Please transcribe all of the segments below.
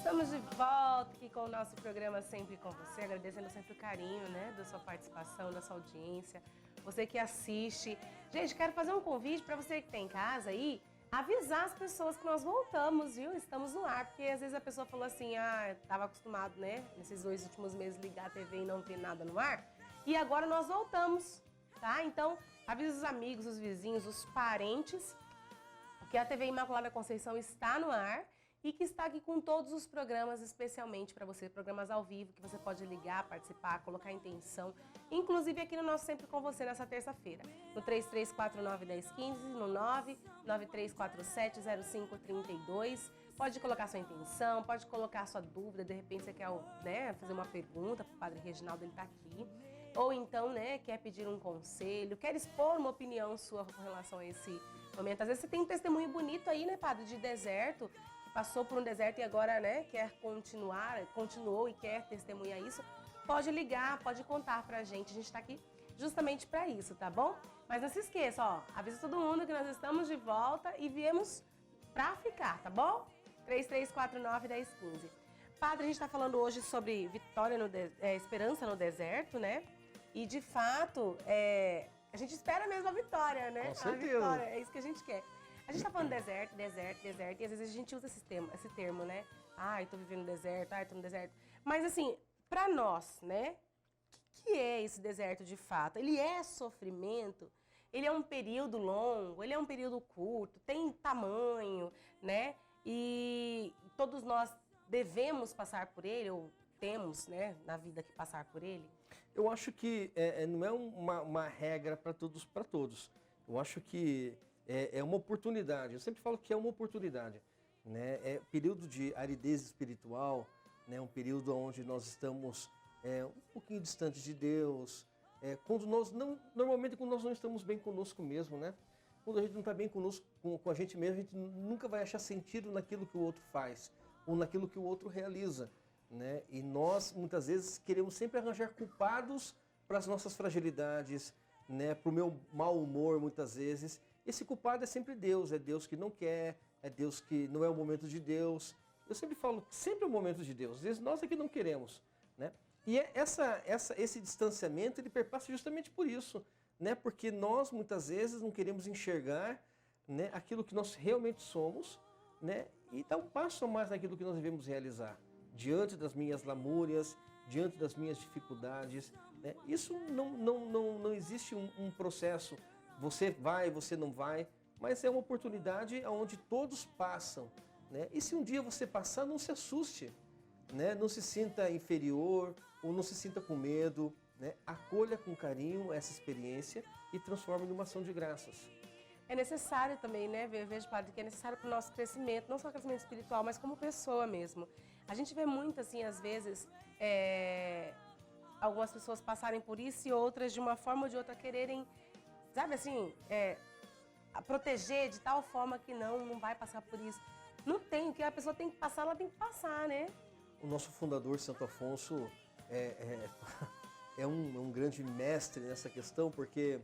Estamos de volta aqui com o nosso programa Sempre com Você, agradecendo sempre o carinho, né, da sua participação, da sua audiência, você que assiste. Gente, quero fazer um convite para você que está em casa aí, avisar as pessoas que nós voltamos, viu? Estamos no ar, porque às vezes a pessoa falou assim, estava acostumado, né, nesses 2 últimos meses ligar a TV e não ter nada no ar, e agora nós voltamos, tá? Então, avisa os amigos, os vizinhos, os parentes, que a TV Imaculada Conceição está no ar e que está aqui com todos os programas, especialmente para você, programas ao vivo, que você pode ligar, participar, colocar intenção, inclusive aqui no nosso Sempre com Você, nessa terça-feira, no 3349-1015, no 993470532. Pode colocar sua intenção, pode colocar sua dúvida, de repente você quer, né, fazer uma pergunta para o Padre Reginaldo, ele está aqui. Ou então, né, quer pedir um conselho, quer expor uma opinião sua com relação a esse momento. Às vezes você tem um testemunho bonito aí, né, Padre, de deserto, que passou por um deserto e agora, né, continuou e quer testemunhar isso. Pode ligar, pode contar pra gente. A gente tá aqui justamente para isso, tá bom? Mas não se esqueça, ó, avisa todo mundo que nós estamos de volta e viemos pra ficar, tá bom? 3349-1015. Padre, a gente tá falando hoje sobre vitória esperança no deserto, né? E, de fato, a gente espera mesmo a vitória, né? Com certeza. A vitória, é isso que a gente quer. A gente tá falando deserto, e às vezes a gente usa esse termo, né? Ai, tô vivendo no deserto, ai, tô no deserto. Mas, assim, pra nós, né? O que é esse deserto de fato? Ele é sofrimento? Ele é um período longo? Ele é um período curto? Tem tamanho, né? E todos nós devemos passar por ele, ou temos, né, na vida que passar por ele? Eu acho que não é uma regra para todos. Eu acho que é uma oportunidade. Eu sempre falo que é uma oportunidade, né? É período de aridez espiritual, né? Um período onde nós estamos um pouquinho distantes de Deus. Normalmente quando nós não estamos bem conosco mesmo, né? Quando a gente não está bem conosco, com a gente mesmo, a gente nunca vai achar sentido naquilo que o outro faz ou naquilo que o outro realiza, né? E nós, muitas vezes, queremos sempre arranjar culpados para as nossas fragilidades, né? Para o meu mau humor, muitas vezes. Esse culpado é sempre Deus, é Deus que não quer, é Deus que não é o momento de Deus. Eu sempre falo, sempre é o momento de Deus, às vezes nós é que não queremos, né? E esse distanciamento, ele perpassa justamente por isso, né? Porque nós, muitas vezes, não queremos enxergar, né, aquilo que nós realmente somos, né? E dar um passo a mais naquilo que nós devemos realizar. Diante das minhas lamúrias, diante das minhas dificuldades, né? Isso não existe um processo, você vai, você não vai, mas é uma oportunidade onde todos passam, né? E se um dia você passar, não se assuste, né? Não se sinta inferior ou não se sinta com medo, né? Acolha com carinho essa experiência e transforme em uma ação de graças. É necessário também, né? Eu vejo, Padre, que é necessário para o nosso crescimento, não só crescimento espiritual, mas como pessoa mesmo. A gente vê muito, assim, às vezes, algumas pessoas passarem por isso e outras, de uma forma ou de outra, quererem, sabe assim, proteger de tal forma que não vai passar por isso. Não tem, o que a pessoa tem que passar, ela tem que passar, né? O nosso fundador, Santo Afonso, é um grande mestre nessa questão, porque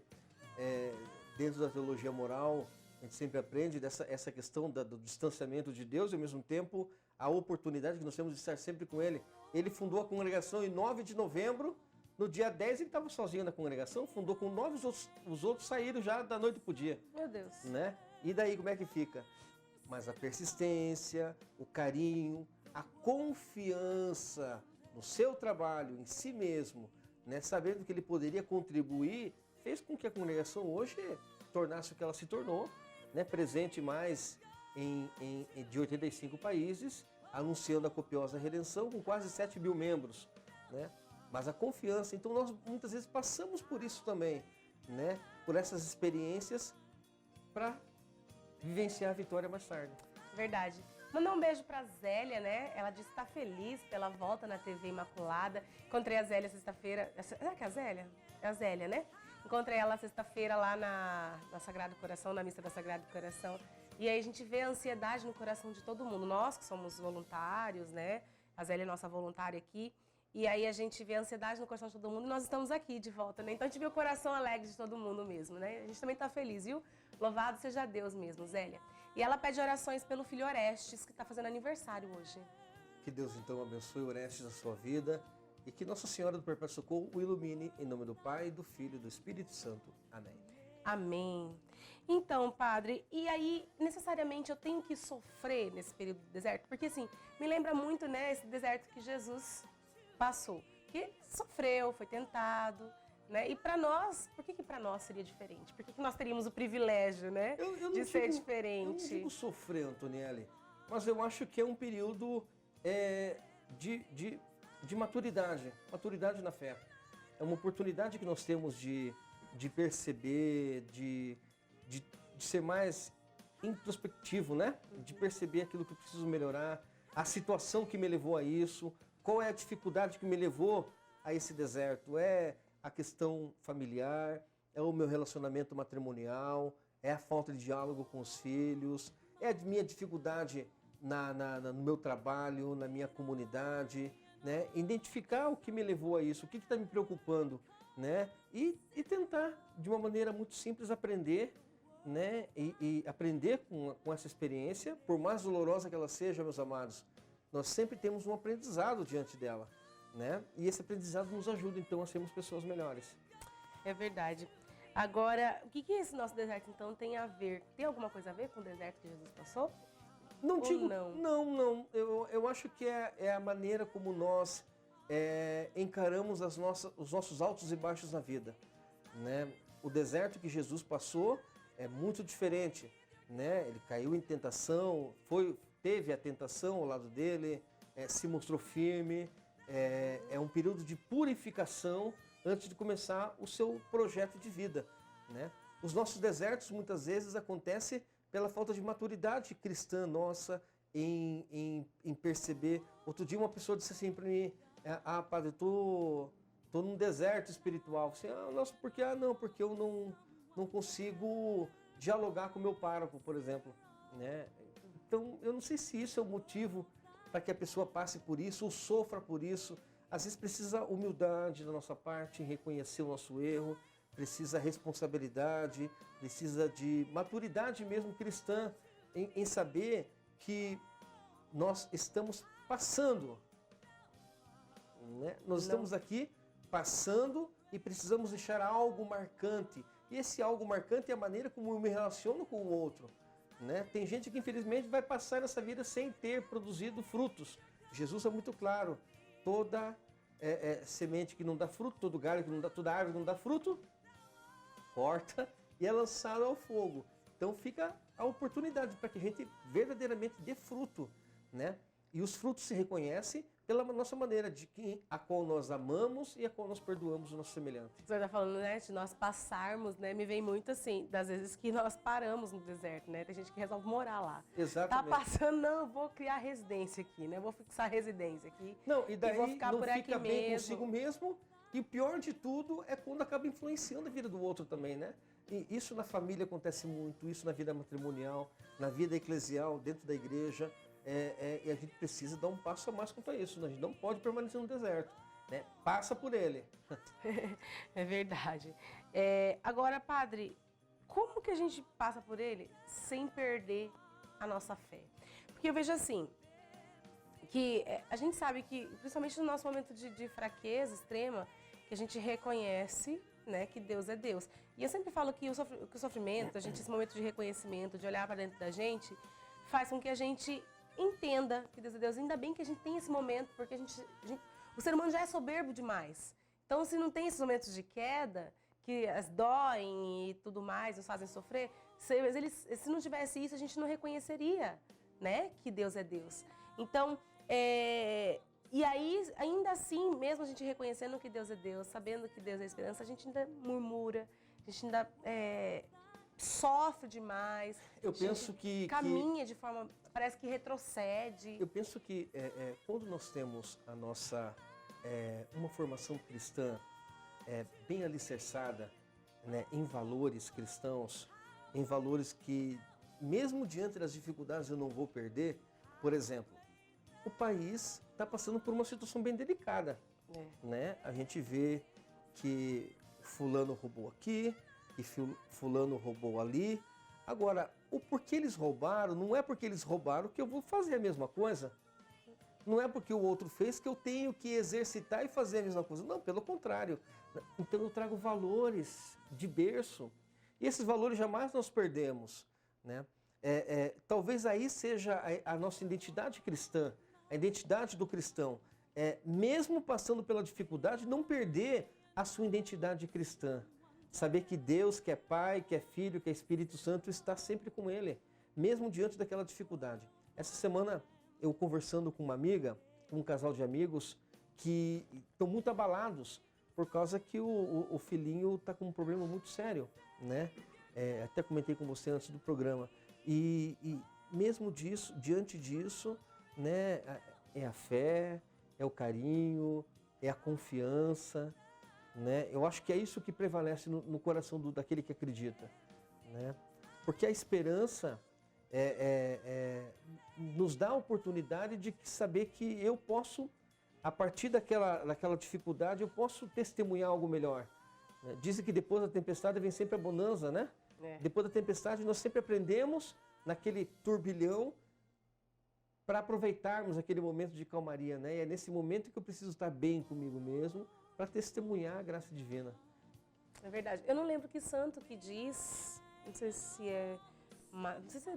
dentro da teologia moral, a gente sempre aprende essa questão do distanciamento de Deus e, ao mesmo tempo, a oportunidade que nós temos de estar sempre com Ele. Ele fundou a congregação em 9 de novembro, no dia 10 ele estava sozinho na congregação, fundou com 9, os outros saíram já da noite pro dia. Meu Deus. Né? E daí como é que fica? Mas a persistência, o carinho, a confiança no seu trabalho, em si mesmo, né? Sabendo que ele poderia contribuir, fez com que a congregação hoje tornasse o que ela se tornou, né? Presente mais de 85 países, anunciando a copiosa redenção com quase 7 mil membros, né? Mas a confiança, então nós muitas vezes passamos por isso também, né? Por essas experiências para vivenciar a vitória mais tarde. Verdade. Mandar um beijo pra Zélia, né? Ela disse que está feliz pela volta na TV Imaculada. Encontrei a Zélia sexta-feira. Será que é a Zélia? É a Zélia, né? Encontrei ela sexta-feira lá na Sagrado Coração, na missa da Sagrado Coração. E aí a gente vê a ansiedade no coração de todo mundo. Nós que somos voluntários, né? A Zélia é nossa voluntária aqui. E aí a gente vê a ansiedade no coração de todo mundo e nós estamos aqui de volta, né? Então a gente vê o coração alegre de todo mundo mesmo, né? A gente também está feliz, viu? Louvado seja Deus mesmo, Zélia. E ela pede orações pelo filho Orestes, que está fazendo aniversário hoje. Que Deus então abençoe o resto da sua vida e que Nossa Senhora do Perpétuo Socorro o ilumine em nome do Pai, do Filho e do Espírito Santo. Amém. Amém. Então, padre, e aí necessariamente eu tenho que sofrer nesse período do deserto? Porque assim, me lembra muito, né, esse deserto que Jesus passou, que sofreu, foi tentado, né? E para nós, por que para nós seria diferente? Por que nós teríamos o privilégio, né, de ser diferente? Eu não digo sofrer, Antonielli, mas eu acho que é um período de maturidade na fé. É uma oportunidade que nós temos de perceber, de ser mais introspectivo, né? De perceber aquilo que eu preciso melhorar, a situação que me levou a isso, qual é a dificuldade que me levou a esse deserto. É a questão familiar, é o meu relacionamento matrimonial, é a falta de diálogo com os filhos, é a minha dificuldade no meu trabalho, na minha comunidade, né? Identificar o que me levou a isso, o que está me preocupando, né? E tentar, de uma maneira muito simples, aprender, né? E aprender com essa experiência, por mais dolorosa que ela seja, meus amados, nós sempre temos um aprendizado diante dela, né? E esse aprendizado nos ajuda, então, a sermos pessoas melhores. É verdade. Agora, o que esse nosso deserto, então, tem a ver? Tem alguma coisa a ver com o deserto que Jesus passou? Não Ou digo, não? não. Eu acho que é a maneira como nós encaramos os nossos altos e baixos na vida, né? O deserto que Jesus passou é muito diferente, né? Ele caiu em tentação, teve a tentação ao lado dele, se mostrou firme. É um período de purificação antes de começar o seu projeto de vida, né? Os nossos desertos muitas vezes acontecem pela falta de maturidade cristã nossa em perceber. Outro dia uma pessoa disse assim para mim, padre, eu tô num deserto espiritual. Assim, nossa, por quê? Não, porque eu não consigo dialogar com o meu pároco, por exemplo, né? Então, eu não sei se isso é o motivo para que a pessoa passe por isso ou sofra por isso. Às vezes precisa humildade da nossa parte em reconhecer o nosso erro, precisa responsabilidade, precisa de maturidade mesmo cristã em saber que nós estamos passando, né? Nós estamos aqui passando e precisamos deixar algo marcante. E esse algo marcante é a maneira como eu me relaciono com o outro, né? Tem gente que infelizmente vai passar nessa vida sem ter produzido frutos. Jesus é muito claro, toda semente que não dá fruto, todo galho que não dá, toda árvore que não dá fruto, corta e é lançado ao fogo. Então fica a oportunidade para que a gente verdadeiramente dê fruto, né? E os frutos se reconhecem pela nossa maneira a qual nós amamos e a qual nós perdoamos o nosso semelhante. Você está falando, né, de nós passarmos, né? Me vem muito assim, das vezes que nós paramos no deserto, né? Tem gente que resolve morar lá. Exatamente. Tá passando, não, eu vou criar residência aqui, né? Eu vou fixar residência aqui. Não, e daí vou ficar não por fica aqui bem mesmo. consigo mesmo. E o pior de tudo é quando acaba influenciando a vida do outro também, né? E isso na família acontece muito, isso na vida matrimonial, na vida eclesial, dentro da igreja. E a gente precisa dar um passo a mais quanto a isso, né? A gente não pode permanecer no deserto, né? Passa por ele. É verdade. Agora, padre, como que a gente passa por ele sem perder a nossa fé? Porque eu vejo assim, que a gente sabe que, principalmente no nosso momento de fraqueza extrema, que a gente reconhece, né, que Deus é Deus. E eu sempre falo que o sofrimento, esse momento de reconhecimento, de olhar para dentro da gente, faz com que a gente entenda que Deus é Deus. Ainda bem que a gente tem esse momento, porque o ser humano já é soberbo demais. Então, se não tem esses momentos de queda, que as doem e tudo mais, nos fazem sofrer, se não tivesse isso, a gente não reconheceria, né, que Deus é Deus. Então, e aí, ainda assim, mesmo a gente reconhecendo que Deus é Deus, sabendo que Deus é esperança, a gente ainda murmura, a gente ainda sofre demais. Eu penso que caminha de forma, parece que retrocede. Eu penso que quando nós temos a nossa uma formação cristã bem alicerçada, né, em valores cristãos, em valores que, mesmo diante das dificuldades, eu não vou perder. Por exemplo, o país está passando por uma situação bem delicada, né? A gente vê que fulano roubou aqui, que fulano roubou ali. Agora, o porquê eles roubaram, não é porque eles roubaram que eu vou fazer a mesma coisa. Não é porque o outro fez que eu tenho que exercitar e fazer a mesma coisa. Não, pelo contrário. Então eu trago valores de berço. E esses valores jamais nós perdemos, né? Talvez aí seja a nossa identidade cristã, a identidade do cristão. Mesmo passando pela dificuldade, não perder a sua identidade cristã. Saber que Deus, que é Pai, que é Filho, que é Espírito Santo, está sempre com ele, mesmo diante daquela dificuldade. Essa semana, eu conversando com uma amiga, com um casal de amigos, que estão muito abalados por causa que o filhinho está com um problema muito sério, né? Até comentei com você antes do programa. E mesmo diante disso, né, é a fé, é o carinho, é a confiança, né? Eu acho que é isso que prevalece no coração daquele que acredita, né? Porque a esperança nos dá a oportunidade de saber que eu posso, a partir daquela dificuldade, eu posso testemunhar algo melhor. Né? Dizem que depois da tempestade vem sempre a bonança, né? Depois da tempestade nós sempre aprendemos naquele turbilhão para aproveitarmos aquele momento de calmaria, né? E é nesse momento que eu preciso estar bem comigo mesmo para testemunhar a graça divina. É verdade. Eu não lembro que santo que diz, não sei se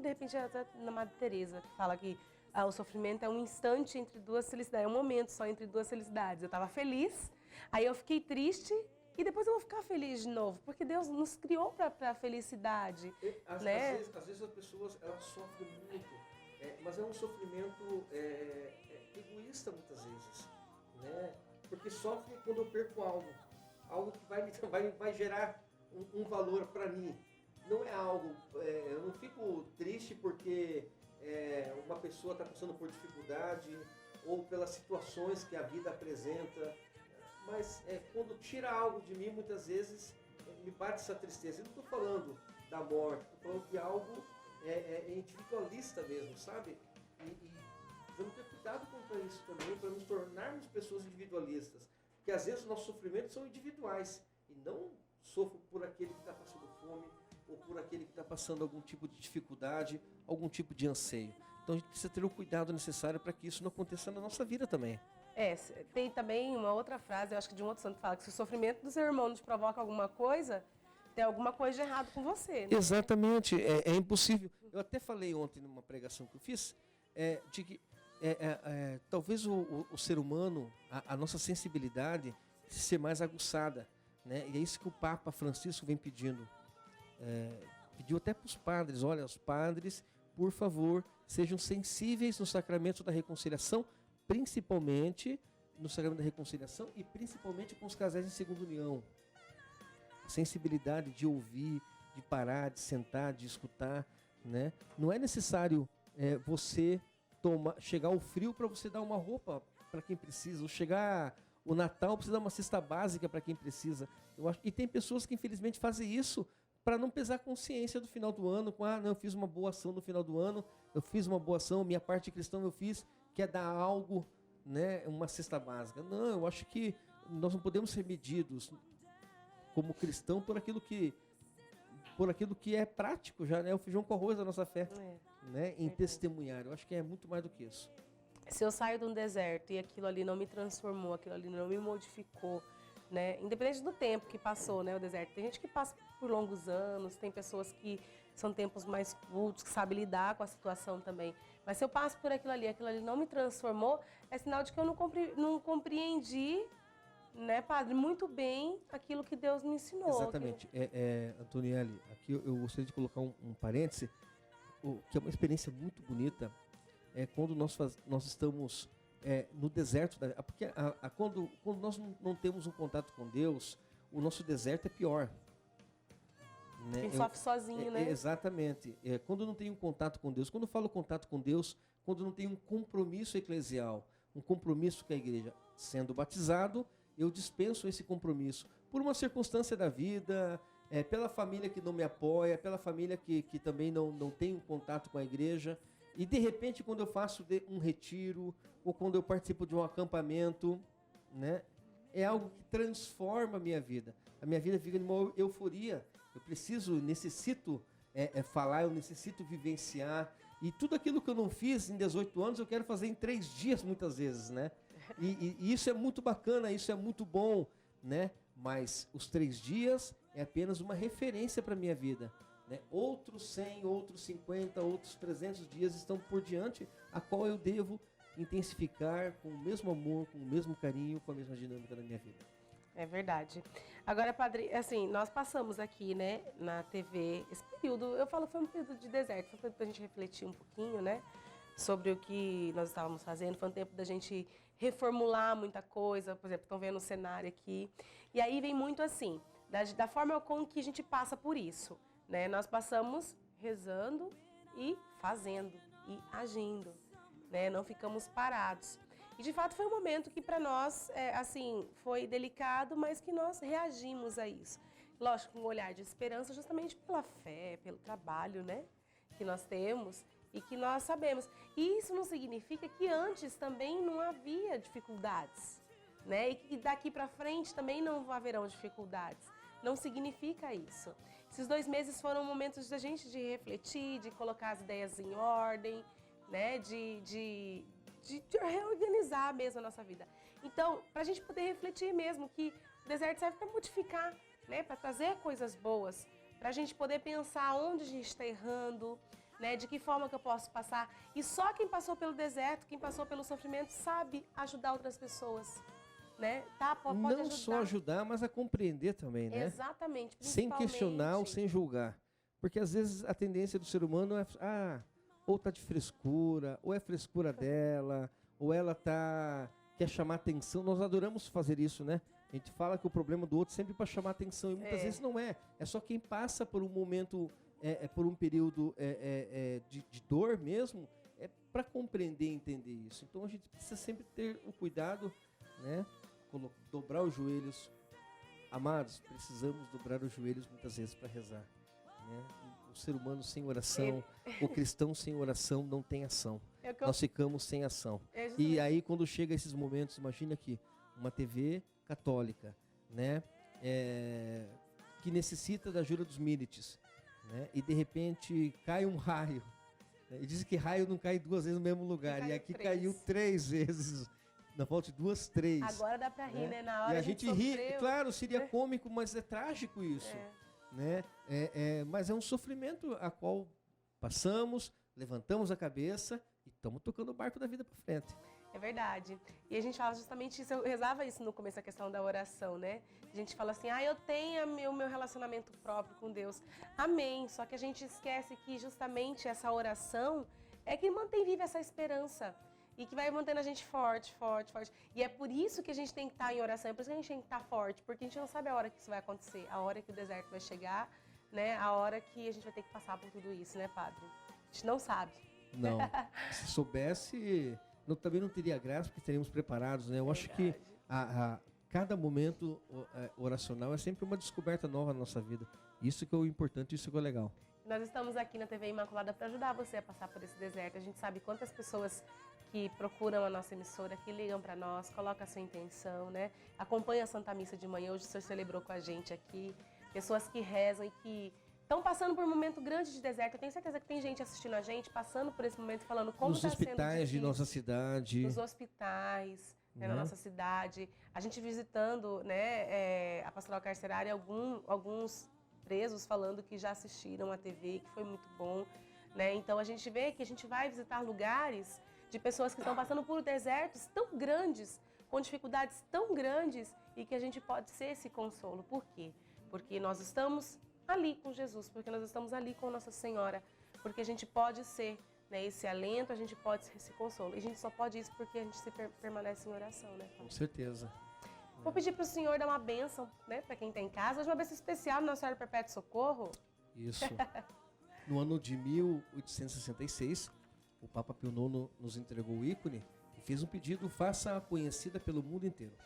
de repente é até na Madre Teresa, que fala que o sofrimento é um instante entre duas felicidades, é um momento só entre duas felicidades. Eu estava feliz, aí eu fiquei triste e depois eu vou ficar feliz de novo, porque Deus nos criou para a felicidade. Né? Às vezes as pessoas elas sofrem muito, mas é um sofrimento egoísta muitas vezes, né? Porque sofre quando eu perco algo que vai gerar um valor para mim. Não é algo, eu não fico triste porque uma pessoa está passando por dificuldade ou pelas situações que a vida apresenta, mas quando tira algo de mim, muitas vezes me bate essa tristeza. Eu não estou falando da morte, estou falando de algo individualista mesmo, sabe? E vamos ter cuidado quanto a isso também, para nos tornarmos pessoas individualistas. Porque às vezes os nossos sofrimentos são individuais e não sofro por aquele que está passando fome ou por aquele que está passando algum tipo de dificuldade, algum tipo de anseio. Então a gente precisa ter o cuidado necessário para que isso não aconteça na nossa vida também. Tem também uma outra frase, eu acho que de um outro santo, que fala que se o sofrimento do seu irmão nos provoca alguma coisa, tem alguma coisa de errado com você. Né? Exatamente, é impossível. Eu até falei ontem numa pregação que eu fiz, de que talvez o ser humano, a nossa sensibilidade, ser mais aguçada. Né? E é isso que o Papa Francisco vem pedindo. Pediu até para os padres, olha, os padres, por favor, sejam sensíveis no sacramento da reconciliação, principalmente no sacramento da reconciliação e principalmente com os casais em segunda união. A sensibilidade de ouvir, de parar, de sentar, de escutar, né? Não é necessário você chegar o frio para você dar uma roupa para quem precisa, ou chegar o Natal para você dar uma cesta básica para quem precisa. E tem pessoas que infelizmente fazem isso para não pesar a consciência do final do ano, não, eu fiz uma boa ação no final do ano, eu fiz uma boa ação, minha parte cristã eu fiz, quer dar algo, né, uma cesta básica. Não, eu acho que nós não podemos ser medidos como cristão por aquilo que é prático já, né? O feijão com arroz da nossa fé, né? Em testemunhar. Eu acho que é muito mais do que isso. Se eu saio de um deserto e aquilo ali não me transformou, aquilo ali não me modificou, né? Independente do tempo que passou, né, o deserto. Tem gente que passa por longos anos, tem pessoas que são tempos mais curtos, que sabem lidar com a situação também. Mas se eu passo por aquilo ali não me transformou, é sinal de que eu não compreendi, né, padre, muito bem aquilo que Deus me ensinou. Exatamente. Antonielli, aqui eu gostaria de colocar um parêntese, que é uma experiência muito bonita, quando nós estamos no deserto. Porque quando nós não temos um contato com Deus, o nosso deserto é pior. Né? Quem sofre sozinho, né? Exatamente. Quando não tem um contato com Deus, quando eu falo contato com Deus, quando não tem um compromisso eclesial, um compromisso com a igreja, sendo batizado, eu dispenso esse compromisso por uma circunstância da vida, pela família que não me apoia, pela família que também não tem um contato com a igreja. E de repente, quando eu faço um retiro, ou quando eu participo de um acampamento, né, é algo que transforma a minha vida. A minha vida fica numa euforia. Eu necessito falar, eu necessito vivenciar, E tudo aquilo que eu não fiz em 18 anos, eu quero fazer em 3 dias, muitas vezes, né? E isso é muito bacana, isso é muito bom, né? Mas os 3 dias é apenas uma referência para a minha vida, né? Outros 100, outros 50, outros 300 dias estão por diante, a qual eu devo intensificar com o mesmo amor, com o mesmo carinho, com a mesma dinâmica da minha vida. É verdade. Agora, padre, assim, nós passamos aqui, né, na TV, esse período, eu falo que foi um período de deserto, foi um tempo pra gente refletir um pouquinho, né, sobre o que nós estávamos fazendo, foi um tempo da gente reformular muita coisa, por exemplo, estão vendo o cenário aqui, e aí vem muito assim, da forma com que a gente passa por isso, né, nós passamos rezando e fazendo, e agindo, né, não ficamos parados. E, de fato, foi um momento que, para nós, assim, foi delicado, mas que nós reagimos a isso. Lógico, com um olhar de esperança, justamente pela fé, pelo trabalho, né, que nós temos e que nós sabemos. E isso não significa que antes também não havia dificuldades, né, e que daqui para frente também não haverão dificuldades. Não significa isso. Esses 2 meses foram momentos da gente de refletir, de colocar as ideias em ordem, né, de reorganizar mesmo a nossa vida. Então, para a gente poder refletir mesmo que o deserto serve para modificar, né, para trazer coisas boas, para a gente poder pensar onde a gente está errando, né, de que forma que eu posso passar. E só quem passou pelo deserto, quem passou pelo sofrimento, sabe ajudar outras pessoas, né? Pode não ajudar. só ajudar, mas a compreender também, né? Exatamente. Sem questionar ou sem julgar. Porque às vezes a tendência do ser humano é, ou tá de frescura, ou é frescura dela, ou ela quer chamar atenção. Nós adoramos fazer isso, né? A gente fala que o problema do outro é sempre para chamar atenção, e muitas vezes não é. É só quem passa por um momento, por um período de dor mesmo, é para compreender e entender isso. Então a gente precisa sempre ter o cuidado, né? Dobrar os joelhos. Amados, precisamos dobrar os joelhos muitas vezes para rezar, né? O ser humano sem oração, o cristão sem oração não tem ação. Nós ficamos sem ação. E aí quando chega esses momentos, imagina que uma TV católica, né, que necessita da ajuda dos milites, né, e de repente cai um raio, né, e diz que raio não cai 2 vezes no mesmo lugar, e aqui caiu 3 vezes. Na volta de 2, 3. Agora dá pra rir, né? Na hora e a gente ri, claro, seria cômico, mas é trágico isso. Né? Mas é um sofrimento a qual passamos, levantamos a cabeça e estamos tocando o barco da vida para frente. É verdade. E a gente fala justamente isso, eu rezava isso no começo, a questão da oração, né? A gente fala assim, eu tenho o meu relacionamento próprio com Deus. Amém. Só que a gente esquece que justamente essa oração é que mantém viva essa esperança. E que vai mantendo a gente forte, forte, forte. E é por isso que a gente tem que estar em oração, é por isso que a gente tem que estar forte, porque a gente não sabe a hora que isso vai acontecer, a hora que o deserto vai chegar, né? A hora que a gente vai ter que passar por tudo isso, né, padre? A gente não sabe. Não. Se soubesse, também não teria graça, porque estaríamos preparados, né? Eu acho que cada momento oracional é sempre uma descoberta nova na nossa vida. Isso que é o importante, isso que é o legal. Nós estamos aqui na TV Imaculada para ajudar você a passar por esse deserto. A gente sabe quantas pessoas que procuram a nossa emissora, que ligam para nós, colocam a sua intenção, né? Acompanha a Santa Missa de manhã, hoje o senhor celebrou com a gente aqui. Pessoas que rezam e que estão passando por um momento grande de deserto. Eu tenho certeza que tem gente assistindo a gente, passando por esse momento, falando como está sendo difícil. Nos hospitais de nossa cidade. Nos hospitais, né, na nossa cidade. A gente visitando, né, a pastoral carcerária, alguns presos falando que já assistiram a TV, que foi muito bom, né? Então a gente vê que a gente vai visitar lugares de pessoas que estão passando por desertos tão grandes, com dificuldades tão grandes, e que a gente pode ser esse consolo. Por quê? Porque nós estamos ali com Jesus, porque nós estamos ali com Nossa Senhora, porque a gente pode ser, né, esse alento, a gente pode ser esse consolo. E a gente só pode isso porque a gente permanece em oração, né? Com certeza. Vou pedir para o senhor dar uma bênção, né, para quem está em casa. Hoje uma bênção especial no Nossa Senhora Perpétuo Socorro. Isso. No ano de 1866, o Papa Pio IX nos entregou o ícone e fez um pedido, faça conhecida pelo mundo inteiro.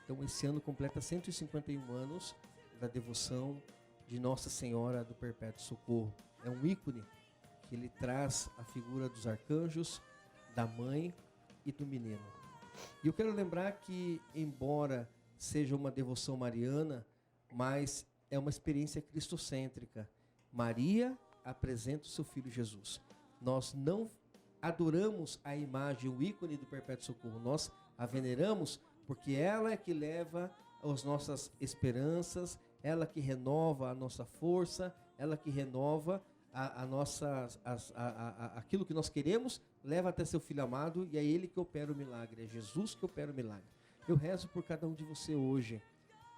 Então, esse ano completa 151 anos da devoção de Nossa Senhora do Perpétuo Socorro. É um ícone que ele traz a figura dos arcanjos, da mãe e do menino. E eu quero lembrar que, embora seja uma devoção mariana, mas é uma experiência cristocêntrica. Maria apresenta o seu filho Jesus. nós não adoramos a imagem, o ícone do Perpétuo Socorro. Nós a veneramos porque ela é que leva as nossas esperanças, ela que renova a nossa força, ela que renova aquilo que nós queremos, leva até seu Filho amado, e é Ele que opera o milagre, é Jesus que opera o milagre. Eu rezo por cada um de você hoje,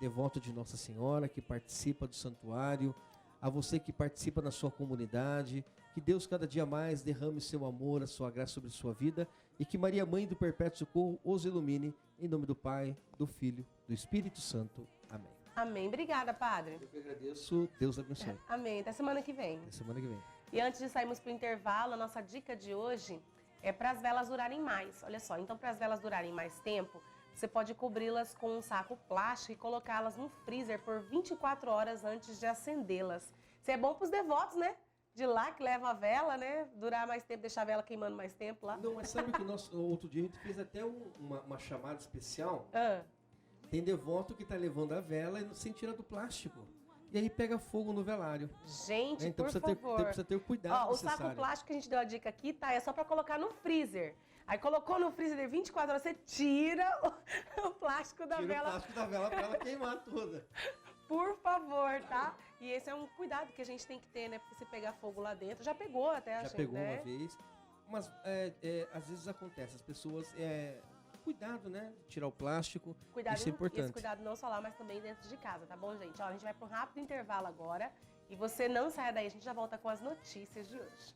devoto de Nossa Senhora, que participa do santuário, a você que participa na sua comunidade, que Deus cada dia mais derrame seu amor, a sua graça sobre a sua vida, e que Maria, Mãe do Perpétuo Socorro, os ilumine, em nome do Pai, do Filho, do Espírito Santo. Amém. Amém. Obrigada, Padre. Eu que agradeço. Deus abençoe. Amém. Até semana que vem. Até semana que vem. E antes de sairmos para o intervalo, a nossa dica de hoje é para as velas durarem mais. Olha só, então para as velas durarem mais tempo, você pode cobri-las com um saco plástico e colocá-las no freezer por 24 horas antes de acendê-las. Isso é bom para os devotos, né? De lá que leva a vela, né? Durar mais tempo, deixar a vela queimando mais tempo lá. Não, mas sabe que outro dia a gente fez até uma chamada especial. Ah. Tem devoto que está levando a vela sem tirar do plástico. E aí pega fogo no velário. Gente, então por favor. Precisa ter o cuidado necessário. O saco plástico que a gente deu a dica aqui, tá? É só para colocar no freezer. Aí colocou no freezer de 24 horas, você tira o plástico da vela. Tira o plástico da vela para ela queimar toda. Por favor, tá? E esse é um cuidado que a gente tem que ter, né? Porque se pegar fogo lá dentro, já pegou até a gente, já pegou né? uma vez. Mas às vezes acontece, as pessoas... cuidado, né? Tirar o plástico, isso é importante. Esse cuidado não só lá, mas também dentro de casa, tá bom, gente? Ó, a gente vai para um rápido intervalo agora e você não saia daí, a gente já volta com as notícias de hoje.